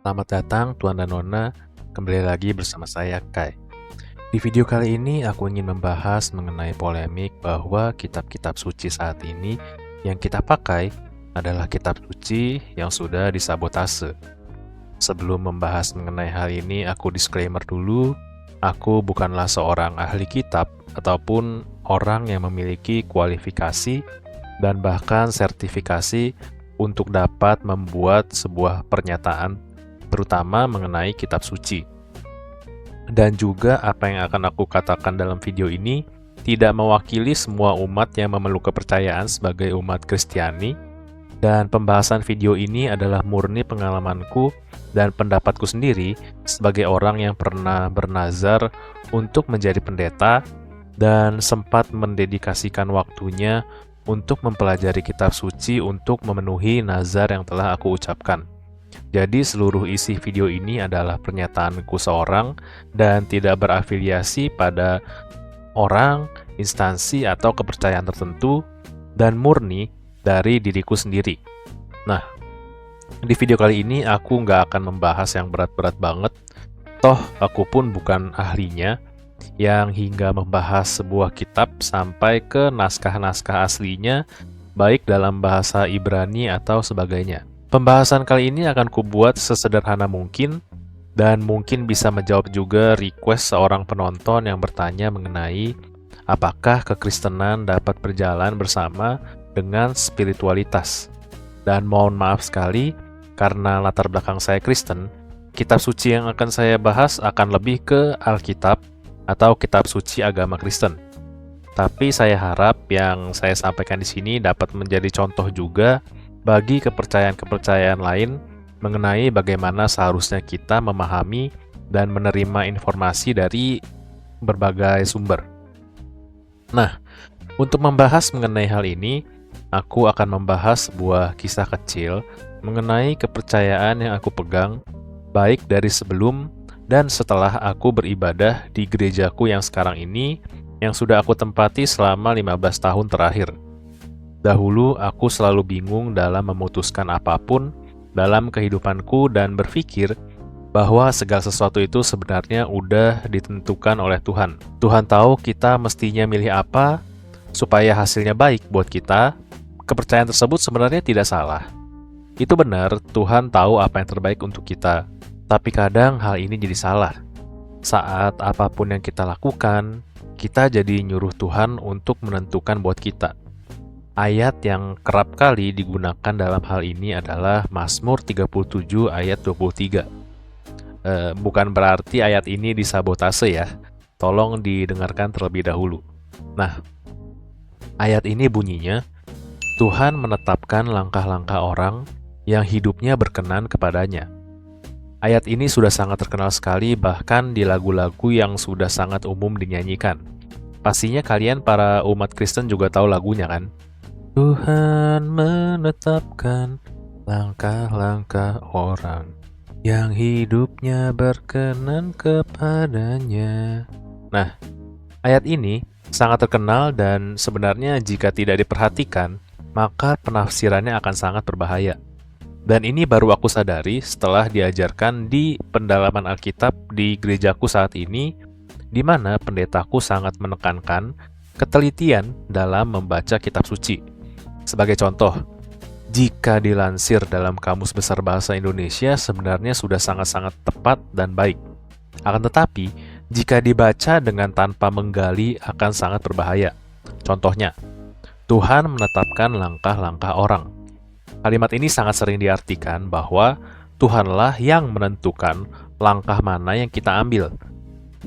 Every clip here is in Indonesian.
Selamat datang Tuan dan Nona, kembali lagi bersama saya Kai. Di video kali ini aku ingin membahas mengenai polemik bahwa kitab-kitab suci saat ini yang kita pakai adalah kitab suci yang sudah disabotase. Sebelum membahas mengenai hal ini, aku disclaimer dulu, aku bukanlah seorang ahli kitab ataupun orang yang memiliki kualifikasi dan bahkan sertifikasi untuk dapat membuat sebuah pernyataan terutama mengenai kitab suci. Dan juga apa yang akan aku katakan dalam video ini tidak mewakili semua umat yang memeluk kepercayaan sebagai umat Kristiani, dan pembahasan video ini adalah murni pengalamanku dan pendapatku sendiri sebagai orang yang pernah bernazar untuk menjadi pendeta dan sempat mendedikasikan waktunya untuk mempelajari kitab suci untuk memenuhi nazar yang telah aku ucapkan. Jadi seluruh isi video ini adalah pernyataanku seorang dan tidak berafiliasi pada orang, instansi, atau kepercayaan tertentu dan murni dari diriku sendiri. Nah, di video kali ini aku nggak akan membahas yang berat-berat banget, toh aku pun bukan ahlinya yang hingga membahas sebuah kitab sampai ke naskah-naskah aslinya, baik dalam bahasa Ibrani atau sebagainya. Pembahasan kali ini akan kubuat sesederhana mungkin dan mungkin bisa menjawab juga request seorang penonton yang bertanya mengenai apakah kekristenan dapat berjalan bersama dengan spiritualitas. Dan mohon maaf sekali, karena latar belakang saya Kristen, kitab suci yang akan saya bahas akan lebih ke Alkitab atau kitab suci agama Kristen. Tapi saya harap yang saya sampaikan di sini dapat menjadi contoh juga bagi kepercayaan-kepercayaan lain mengenai bagaimana seharusnya kita memahami dan menerima informasi dari berbagai sumber. Nah, untuk membahas mengenai hal ini, aku akan membahas sebuah kisah kecil mengenai kepercayaan yang aku pegang, baik dari sebelum dan setelah aku beribadah di gerejaku yang sekarang ini, yang sudah aku tempati selama 15 tahun terakhir. Dahulu, aku selalu bingung dalam memutuskan apapun dalam kehidupanku dan berpikir bahwa segala sesuatu itu sebenarnya udah ditentukan oleh Tuhan. Tuhan tahu kita mestinya milih apa supaya hasilnya baik buat kita. Kepercayaan tersebut sebenarnya tidak salah. Itu benar, Tuhan tahu apa yang terbaik untuk kita. Tapi kadang hal ini jadi salah. Saat apapun yang kita lakukan, kita jadi nyuruh Tuhan untuk menentukan buat kita. Ayat yang kerap kali digunakan dalam hal ini adalah Mazmur 37 ayat 23. Bukan berarti ayat ini disabotase ya. Tolong didengarkan terlebih dahulu. Nah, ayat ini bunyinya, Tuhan menetapkan langkah-langkah orang yang hidupnya berkenan kepadanya. Ayat ini sudah sangat terkenal sekali bahkan di lagu-lagu yang sudah sangat umum dinyanyikan. Pastinya kalian para umat Kristen juga tahu lagunya kan? Tuhan menetapkan langkah-langkah orang yang hidupnya berkenan kepadanya. Nah, ayat ini sangat terkenal dan sebenarnya jika tidak diperhatikan, maka penafsirannya akan sangat berbahaya. Dan ini baru aku sadari setelah diajarkan di pendalaman Alkitab di gerejaku saat ini, di mana pendetaku sangat menekankan ketelitian dalam membaca kitab suci. Sebagai contoh, jika dilansir dalam Kamus Besar Bahasa Indonesia sebenarnya sudah sangat-sangat tepat dan baik. Akan tetapi, jika dibaca dengan tanpa menggali akan sangat berbahaya. Contohnya, Tuhan menetapkan langkah-langkah orang. Kalimat ini sangat sering diartikan bahwa Tuhanlah yang menentukan langkah mana yang kita ambil.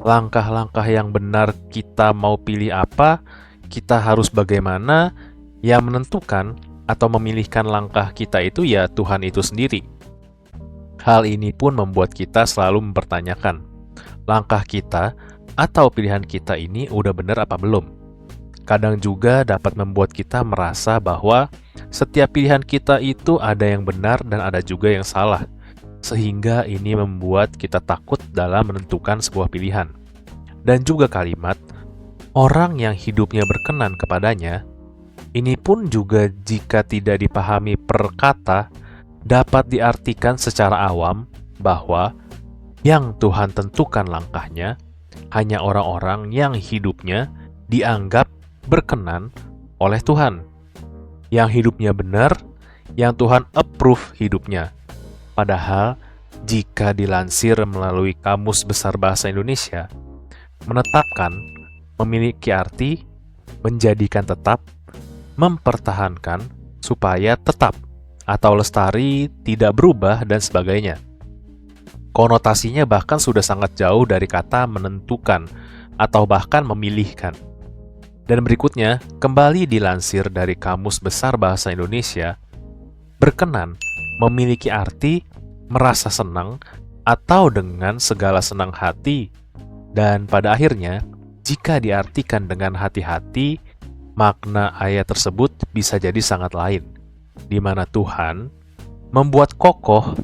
Langkah-langkah yang benar kita mau pilih apa, kita harus bagaimana, yang menentukan atau memilihkan langkah kita itu ya Tuhan itu sendiri. Hal ini pun membuat kita selalu mempertanyakan, langkah kita atau pilihan kita ini udah benar apa belum? Kadang juga dapat membuat kita merasa bahwa setiap pilihan kita itu ada yang benar dan ada juga yang salah, sehingga ini membuat kita takut dalam menentukan sebuah pilihan. Dan juga kalimat, orang yang hidupnya berkenan kepadanya, ini pun juga jika tidak dipahami per kata, dapat diartikan secara awam bahwa yang Tuhan tentukan langkahnya hanya orang-orang yang hidupnya dianggap berkenan oleh Tuhan, yang hidupnya benar, yang Tuhan approve hidupnya. Padahal, jika dilansir melalui Kamus Besar Bahasa Indonesia, menetapkan memiliki arti menjadikan tetap, mempertahankan supaya tetap, atau lestari, tidak berubah, dan sebagainya. Konotasinya bahkan sudah sangat jauh dari kata menentukan atau bahkan memilihkan. Dan berikutnya, kembali dilansir dari Kamus Besar Bahasa Indonesia, berkenan memiliki arti merasa senang atau dengan segala senang hati, dan pada akhirnya, jika diartikan dengan hati-hati, makna ayat tersebut bisa jadi sangat lain, di mana Tuhan membuat kokoh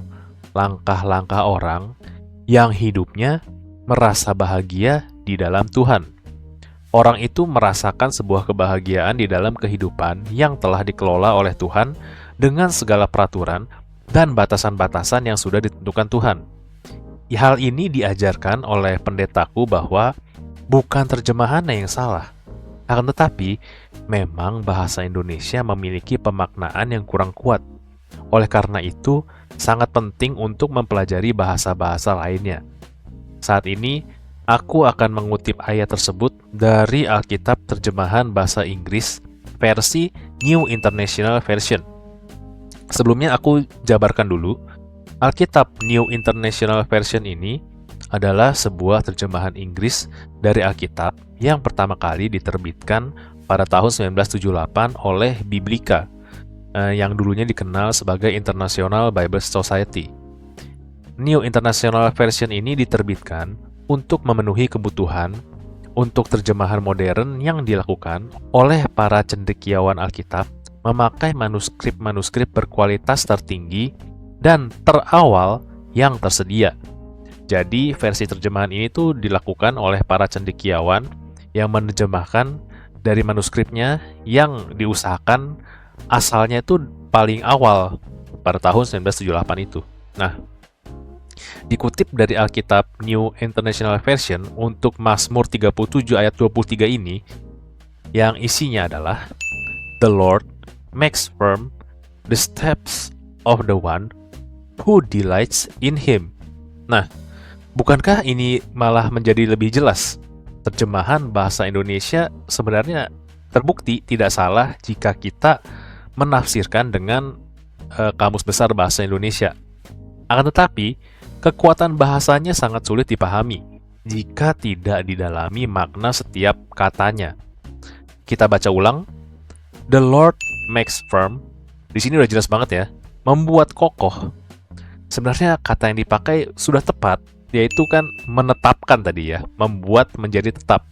langkah-langkah orang yang hidupnya merasa bahagia di dalam Tuhan. Orang itu merasakan sebuah kebahagiaan di dalam kehidupan yang telah dikelola oleh Tuhan dengan segala peraturan dan batasan-batasan yang sudah ditentukan Tuhan. Hal ini diajarkan oleh pendetaku bahwa bukan terjemahannya yang salah, akan tetapi memang bahasa Indonesia memiliki pemaknaan yang kurang kuat. Oleh karena itu, sangat penting untuk mempelajari bahasa-bahasa lainnya. Saat ini, aku akan mengutip ayat tersebut dari Alkitab terjemahan bahasa Inggris versi New International Version. Sebelumnya aku jabarkan dulu, Alkitab New International Version ini adalah sebuah terjemahan Inggris dari Alkitab yang pertama kali diterbitkan pada tahun 1978 oleh Biblika, yang dulunya dikenal sebagai International Bible Society. New International Version ini diterbitkan untuk memenuhi kebutuhan untuk terjemahan modern yang dilakukan oleh para cendekiawan Alkitab memakai manuskrip-manuskrip berkualitas tertinggi dan terawal yang tersedia. Jadi versi terjemahan ini tuh dilakukan oleh para cendekiawan yang menerjemahkan dari manuskripnya yang diusahakan asalnya itu paling awal pada tahun 1978 itu. Nah, dikutip dari Alkitab New International Version untuk Mazmur 37 ayat 23 ini, yang isinya adalah The Lord makes firm the steps of the one who delights in him. Nah, bukankah ini malah menjadi lebih jelas? Terjemahan bahasa Indonesia sebenarnya terbukti tidak salah jika kita menafsirkan dengan Kamus Besar Bahasa Indonesia. Akan tetapi, kekuatan bahasanya sangat sulit dipahami jika tidak didalami makna setiap katanya. Kita baca ulang. The Lord makes firm. Di sini udah jelas banget ya, membuat kokoh. Sebenarnya kata yang dipakai sudah tepat, yaitu kan menetapkan tadi ya, membuat menjadi tetap,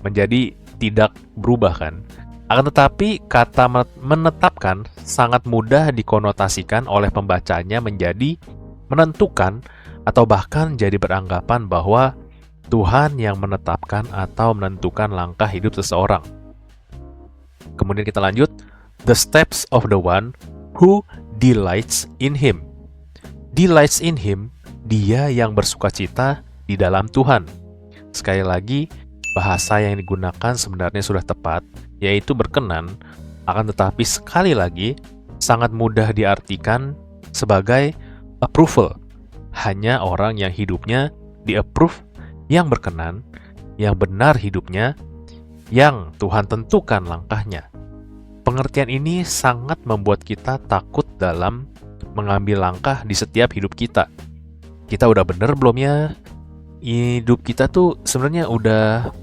menjadi tidak berubah kan. Akan tetapi, kata menetapkan sangat mudah dikonotasikan oleh pembacanya menjadi menentukan atau bahkan jadi beranggapan bahwa Tuhan yang menetapkan atau menentukan langkah hidup seseorang. Kemudian kita lanjut, the steps of the one who delights in him. Delights in him, dia yang bersukacita di dalam Tuhan. Sekali lagi, bahasa yang digunakan sebenarnya sudah tepat, yaitu berkenan, akan tetapi sekali lagi sangat mudah diartikan sebagai approval. Hanya orang yang hidupnya di-approve, yang berkenan, yang benar hidupnya, yang Tuhan tentukan langkahnya. Pengertian ini sangat membuat kita takut dalam mengambil langkah di setiap hidup kita. Kita udah bener belum ya? Hidup kita tuh sebenarnya udah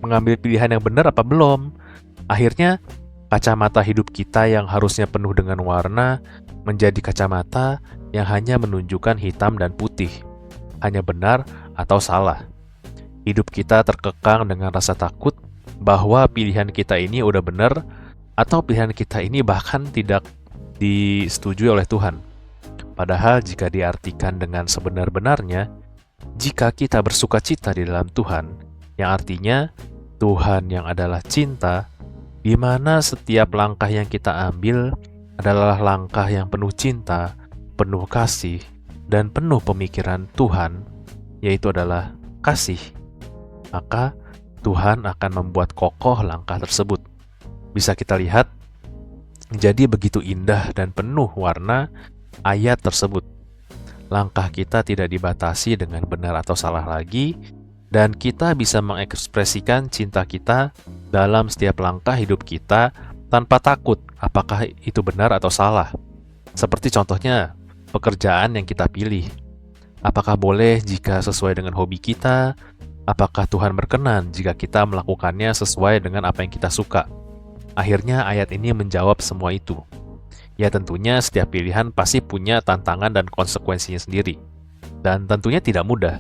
mengambil pilihan yang benar apa belum? Akhirnya, kacamata hidup kita yang harusnya penuh dengan warna menjadi kacamata yang hanya menunjukkan hitam dan putih, hanya benar atau salah. Hidup kita terkekang dengan rasa takut bahwa pilihan kita ini udah benar atau pilihan kita ini bahkan tidak disetujui oleh Tuhan. Padahal jika diartikan dengan sebenar-benarnya, jika kita bersukacita di dalam Tuhan, yang artinya Tuhan yang adalah cinta, di mana setiap langkah yang kita ambil adalah langkah yang penuh cinta, penuh kasih, dan penuh pemikiran Tuhan, yaitu adalah kasih, maka Tuhan akan membuat kokoh langkah tersebut. Bisa kita lihat, jadi begitu indah dan penuh warna ayat tersebut. Langkah kita tidak dibatasi dengan benar atau salah lagi, dan kita bisa mengekspresikan cinta kita dalam setiap langkah hidup kita tanpa takut apakah itu benar atau salah. Seperti contohnya, pekerjaan yang kita pilih. Apakah boleh jika sesuai dengan hobi kita? Apakah Tuhan berkenan jika kita melakukannya sesuai dengan apa yang kita suka? Akhirnya ayat ini menjawab semua itu. Ya tentunya setiap pilihan pasti punya tantangan dan konsekuensinya sendiri. Dan tentunya tidak mudah.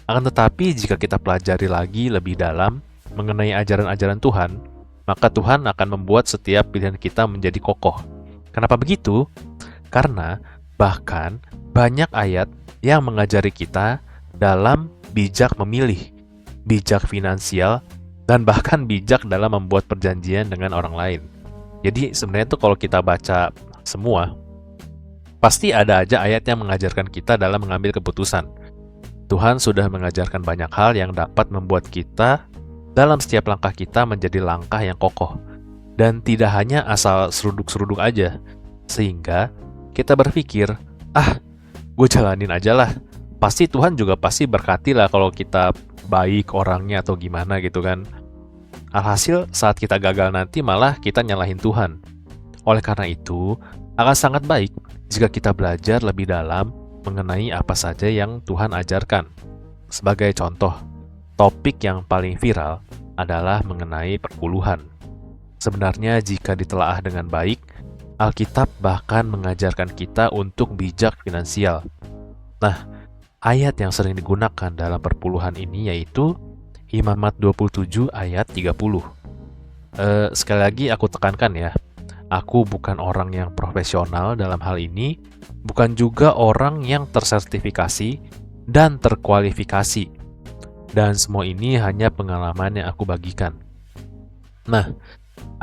Akan tetapi jika kita pelajari lagi lebih dalam mengenai ajaran-ajaran Tuhan, maka Tuhan akan membuat setiap pilihan kita menjadi kokoh. Kenapa begitu? Karena bahkan banyak ayat yang mengajari kita dalam bijak memilih, bijak finansial, dan bahkan bijak dalam membuat perjanjian dengan orang lain. Jadi sebenarnya tuh kalau kita baca semua, pasti ada aja ayat yang mengajarkan kita dalam mengambil keputusan. Tuhan sudah mengajarkan banyak hal yang dapat membuat kita dalam setiap langkah kita menjadi langkah yang kokoh. Dan tidak hanya asal seruduk-seruduk aja, sehingga kita berpikir, gue jalanin aja lah. Pasti Tuhan juga pasti berkati lah kalau kita baik orangnya atau gimana gitu kan. Alhasil saat kita gagal nanti malah kita nyalahin Tuhan. Oleh karena itu, akan sangat baik jika kita belajar lebih dalam mengenai apa saja yang Tuhan ajarkan. Sebagai contoh, topik yang paling viral adalah mengenai perpuluhan. Sebenarnya jika ditelaah dengan baik, Alkitab bahkan mengajarkan kita untuk bijak finansial. Nah, ayat yang sering digunakan dalam perpuluhan ini yaitu Imamat 27 ayat 30. Sekali lagi aku tekankan ya, aku bukan orang yang profesional dalam hal ini, bukan juga orang yang tersertifikasi dan terkualifikasi. Dan semua ini hanya pengalaman yang aku bagikan. Nah,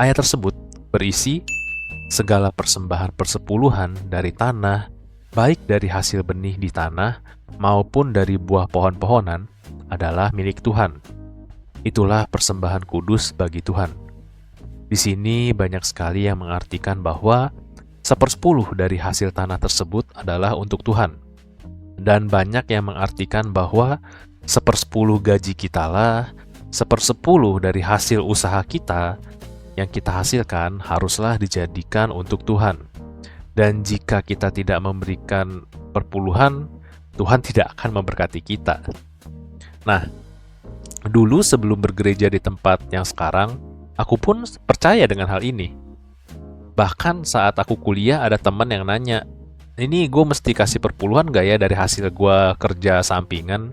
ayat tersebut berisi segala persembahan persepuluhan dari tanah, baik dari hasil benih di tanah maupun dari buah pohon-pohonan, adalah milik Tuhan. Itulah persembahan kudus bagi Tuhan. Di sini banyak sekali yang mengartikan bahwa 1/10 dari hasil tanah tersebut adalah untuk Tuhan. Dan banyak yang mengartikan bahwa 1/10 gaji kita lah, 1/10 dari hasil usaha kita yang kita hasilkan haruslah dijadikan untuk Tuhan. Dan jika kita tidak memberikan perpuluhan, Tuhan tidak akan memberkati kita. Nah, dulu sebelum bergereja di tempat yang sekarang, aku pun percaya dengan hal ini. Bahkan saat aku kuliah ada teman yang nanya, ini gue mesti kasih perpuluhan gak ya dari hasil gue kerja sampingan?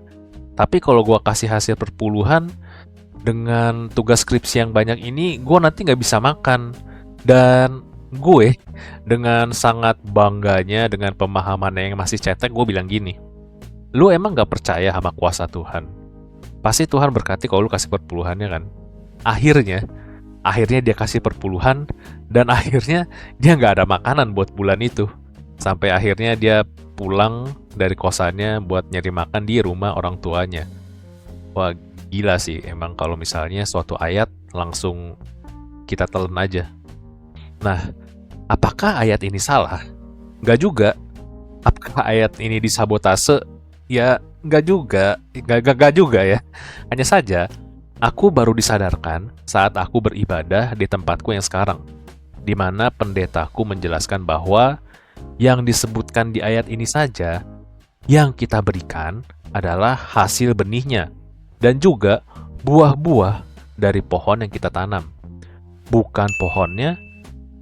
Tapi kalau gue kasih hasil perpuluhan, dengan tugas skripsi yang banyak ini, gue nanti gak bisa makan. Dan gue dengan sangat bangganya, dengan pemahamannya yang masih cetek, gue bilang gini, lu emang gak percaya sama kuasa Tuhan? Pasti Tuhan berkati kalau lu kasih perpuluhannya kan? Akhirnya dia kasih perpuluhan, dan akhirnya dia nggak ada makanan buat bulan itu. Sampai akhirnya dia pulang dari kosannya buat nyari makan di rumah orang tuanya. Wah, gila sih emang kalau misalnya suatu ayat langsung kita telan aja. Nah, apakah ayat ini salah? Nggak juga. Apakah ayat ini disabotase? Ya, nggak juga ya. Hanya saja, aku baru disadarkan saat aku beribadah di tempatku yang sekarang, di mana pendetaku menjelaskan bahwa yang disebutkan di ayat ini saja yang kita berikan adalah hasil benihnya dan juga buah-buah dari pohon yang kita tanam. Bukan pohonnya,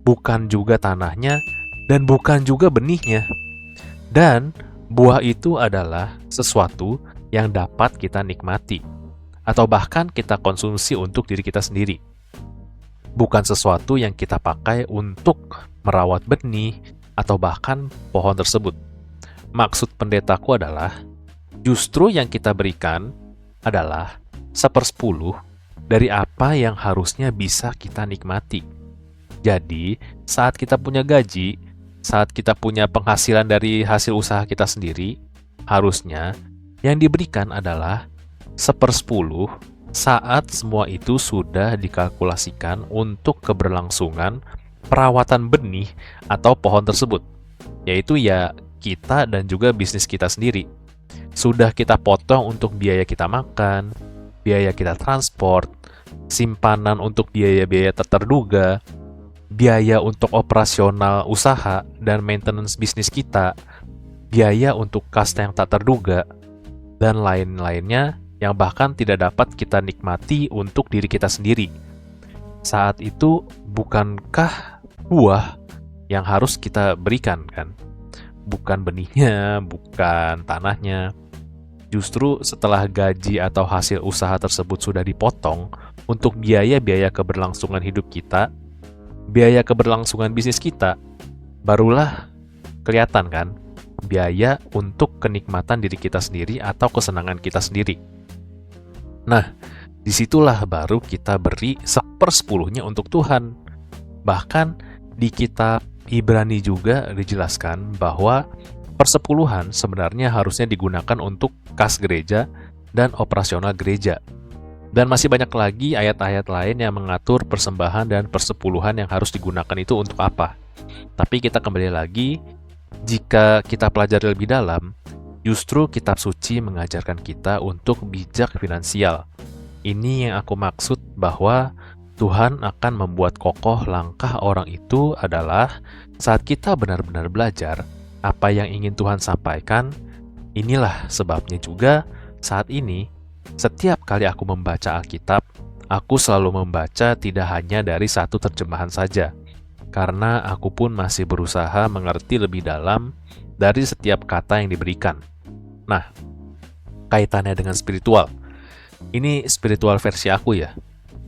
bukan juga tanahnya, dan bukan juga benihnya. Dan buah itu adalah sesuatu yang dapat kita nikmati, atau bahkan kita konsumsi untuk diri kita sendiri. Bukan sesuatu yang kita pakai untuk merawat benih, atau bahkan pohon tersebut. Maksud pendetaku adalah, justru yang kita berikan adalah 1/10 dari apa yang harusnya bisa kita nikmati. Jadi, saat kita punya gaji, saat kita punya penghasilan dari hasil usaha kita sendiri, Harusnya yang diberikan adalah 1/10 saat semua itu sudah dikalkulasikan untuk keberlangsungan perawatan benih atau pohon tersebut, yaitu ya kita dan juga bisnis kita sendiri. Sudah kita potong untuk biaya kita makan, biaya kita transport, simpanan untuk biaya-biaya tak terduga, biaya untuk operasional usaha dan maintenance bisnis kita, biaya untuk kas yang tak terduga, dan lain-lainnya yang bahkan tidak dapat kita nikmati untuk diri kita sendiri. Saat itu, bukankah buah yang harus kita berikan, kan? Bukan benihnya, bukan tanahnya. Justru setelah gaji atau hasil usaha tersebut sudah dipotong untuk biaya-biaya keberlangsungan hidup kita, biaya keberlangsungan bisnis kita, barulah kelihatan kan biaya untuk kenikmatan diri kita sendiri atau kesenangan kita sendiri. Nah, disitulah baru kita beri 1/10-nya untuk Tuhan. Bahkan di kitab Ibrani juga dijelaskan bahwa persepuluhan sebenarnya harusnya digunakan untuk kas gereja dan operasional gereja. Dan masih banyak lagi ayat-ayat lain yang mengatur persembahan dan persepuluhan yang harus digunakan itu untuk apa. Tapi kita kembali lagi, jika kita pelajari lebih dalam, justru kitab suci mengajarkan kita untuk bijak finansial. Ini yang aku maksud bahwa Tuhan akan membuat kokoh langkah orang itu adalah saat kita benar-benar belajar apa yang ingin Tuhan sampaikan. Inilah sebabnya juga saat ini, setiap kali aku membaca Alkitab, aku selalu membaca tidak hanya dari satu terjemahan saja, karena aku pun masih berusaha mengerti lebih dalam dari setiap kata yang diberikan. Nah, kaitannya dengan spiritual. Ini spiritual versi aku ya.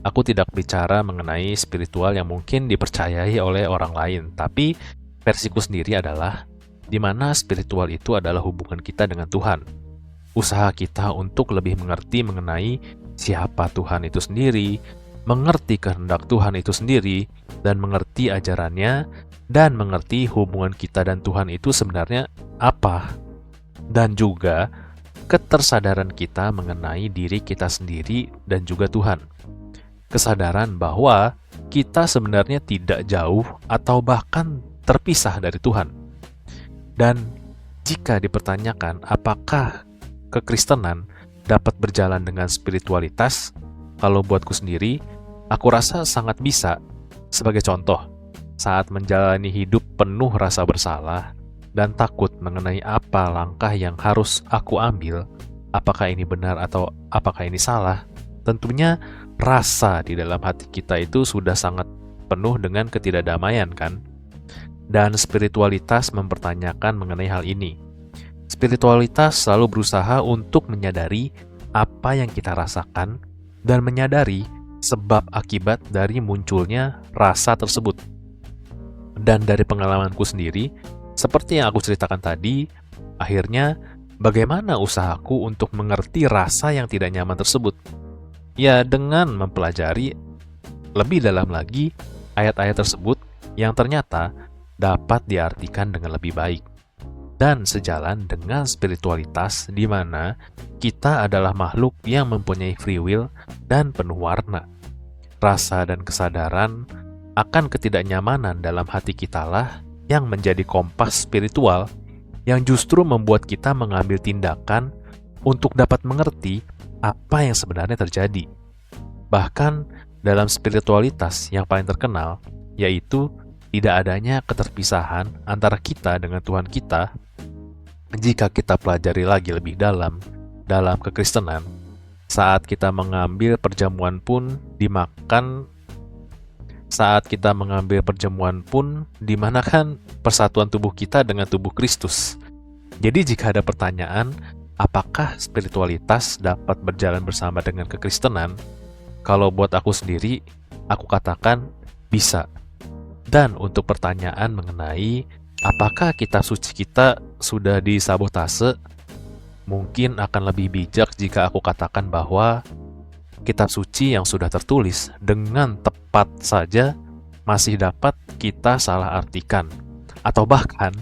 Aku tidak bicara mengenai spiritual yang mungkin dipercayai oleh orang lain, tapi versiku sendiri adalah di mana spiritual itu adalah hubungan kita dengan Tuhan. Usaha kita untuk lebih mengerti mengenai siapa Tuhan itu sendiri, mengerti kehendak Tuhan itu sendiri, dan mengerti ajarannya, dan mengerti hubungan kita dan Tuhan itu sebenarnya apa. Dan juga ketersadaran kita mengenai diri kita sendiri dan juga Tuhan. Kesadaran bahwa kita sebenarnya tidak jauh atau bahkan terpisah dari Tuhan. Dan jika dipertanyakan apakah kekristenan dapat berjalan dengan spiritualitas, kalau buatku sendiri, aku rasa sangat bisa. Sebagai contoh, saat menjalani hidup penuh rasa bersalah dan takut mengenai apa langkah yang harus aku ambil, apakah ini benar atau apakah ini salah, tentunya rasa di dalam hati kita itu sudah sangat penuh dengan ketidakdamaian, kan? Dan spiritualitas mempertanyakan mengenai hal ini. Spiritualitas selalu berusaha untuk menyadari apa yang kita rasakan dan menyadari sebab akibat dari munculnya rasa tersebut. Dan dari pengalamanku sendiri, seperti yang aku ceritakan tadi, akhirnya bagaimana usahaku untuk mengerti rasa yang tidak nyaman tersebut? Ya, dengan mempelajari lebih dalam lagi ayat-ayat tersebut yang ternyata dapat diartikan dengan lebih baik. Dan sejalan dengan spiritualitas di mana kita adalah makhluk yang mempunyai free will dan penuh warna. Rasa dan kesadaran akan ketidaknyamanan dalam hati kitalah yang menjadi kompas spiritual yang justru membuat kita mengambil tindakan untuk dapat mengerti apa yang sebenarnya terjadi. Bahkan dalam spiritualitas yang paling terkenal, yaitu tidak adanya keterpisahan antara kita dengan Tuhan kita. Jika kita pelajari lagi lebih dalam kekristenan, saat kita mengambil perjamuan pun dimanakan persatuan tubuh kita dengan tubuh Kristus. Jadi jika ada pertanyaan, apakah spiritualitas dapat berjalan bersama dengan kekristenan? Kalau buat aku sendiri, aku katakan bisa. Dan untuk pertanyaan mengenai apakah kitab suci kita sudah disabotase, mungkin akan lebih bijak jika aku katakan bahwa kitab suci yang sudah tertulis dengan tepat saja masih dapat kita salah artikan. Atau bahkan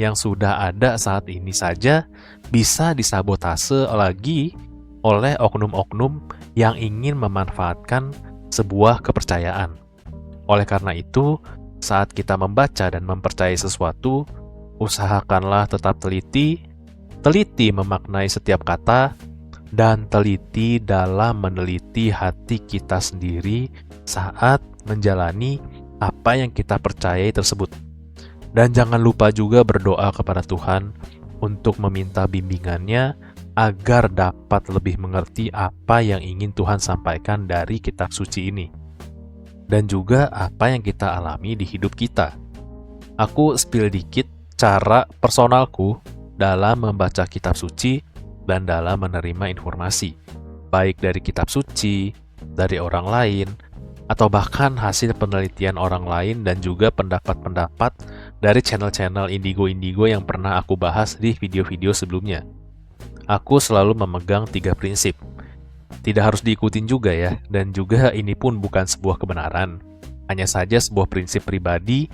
yang sudah ada saat ini saja bisa disabotase lagi oleh oknum-oknum yang ingin memanfaatkan sebuah kepercayaan. Oleh karena itu, saat kita membaca dan mempercayai sesuatu, usahakanlah tetap teliti memaknai setiap kata, dan teliti dalam meneliti hati kita sendiri saat menjalani apa yang kita percayai tersebut. Dan jangan lupa juga berdoa kepada Tuhan untuk meminta bimbingannya agar dapat lebih mengerti apa yang ingin Tuhan sampaikan dari kitab suci ini. Dan juga apa yang kita alami di hidup kita. Aku spill dikit cara personalku dalam membaca kitab suci dan dalam menerima informasi, baik dari kitab suci, dari orang lain, atau bahkan hasil penelitian orang lain dan juga pendapat-pendapat dari channel-channel indigo-indigo yang pernah aku bahas di video-video sebelumnya. Aku selalu memegang 3 prinsip. Tidak harus diikutin juga ya, dan juga ini pun bukan sebuah kebenaran. Hanya saja sebuah prinsip pribadi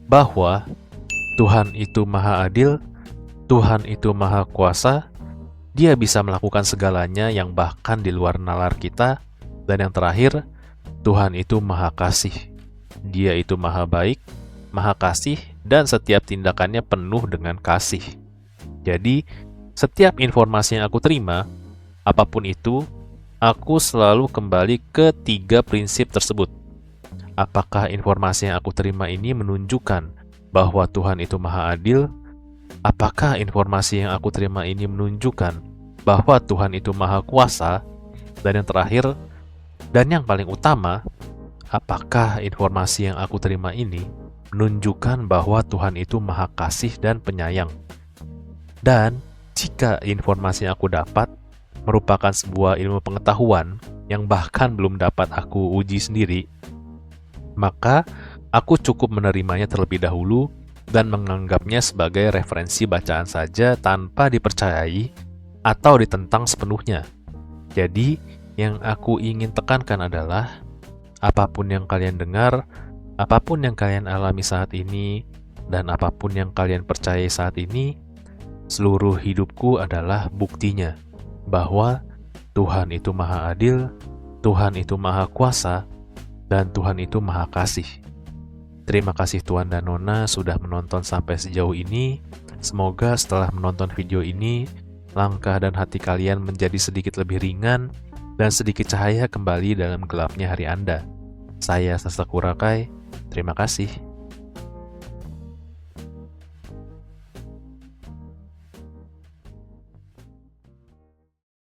bahwa Tuhan itu maha adil, Tuhan itu maha kuasa, Dia bisa melakukan segalanya yang bahkan di luar nalar kita, dan yang terakhir, Tuhan itu maha kasih. Dia itu maha baik, maha kasih, dan setiap tindakannya penuh dengan kasih. Jadi, setiap informasi yang aku terima, apapun itu, aku selalu kembali ke 3 prinsip tersebut. Apakah informasi yang aku terima ini menunjukkan bahwa Tuhan itu maha adil? Apakah informasi yang aku terima ini menunjukkan bahwa Tuhan itu maha kuasa? Dan yang terakhir, dan yang paling utama, apakah informasi yang aku terima ini menunjukkan bahwa Tuhan itu maha kasih dan penyayang? Dan jika informasi yang aku dapat merupakan sebuah ilmu pengetahuan yang bahkan belum dapat aku uji sendiri, maka aku cukup menerimanya terlebih dahulu dan menganggapnya sebagai referensi bacaan saja tanpa dipercayai atau ditentang sepenuhnya. Jadi, yang aku ingin tekankan adalah apapun yang kalian dengar, apapun yang kalian alami saat ini, dan apapun yang kalian percayai saat ini, seluruh hidupku adalah buktinya bahwa Tuhan itu maha adil, Tuhan itu maha kuasa, dan Tuhan itu maha kasih. Terima kasih Tuan dan Nona sudah menonton sampai sejauh ini. Semoga setelah menonton video ini, langkah dan hati kalian menjadi sedikit lebih ringan dan sedikit cahaya kembali dalam gelapnya hari Anda. Saya Sastakura Kai, terima kasih.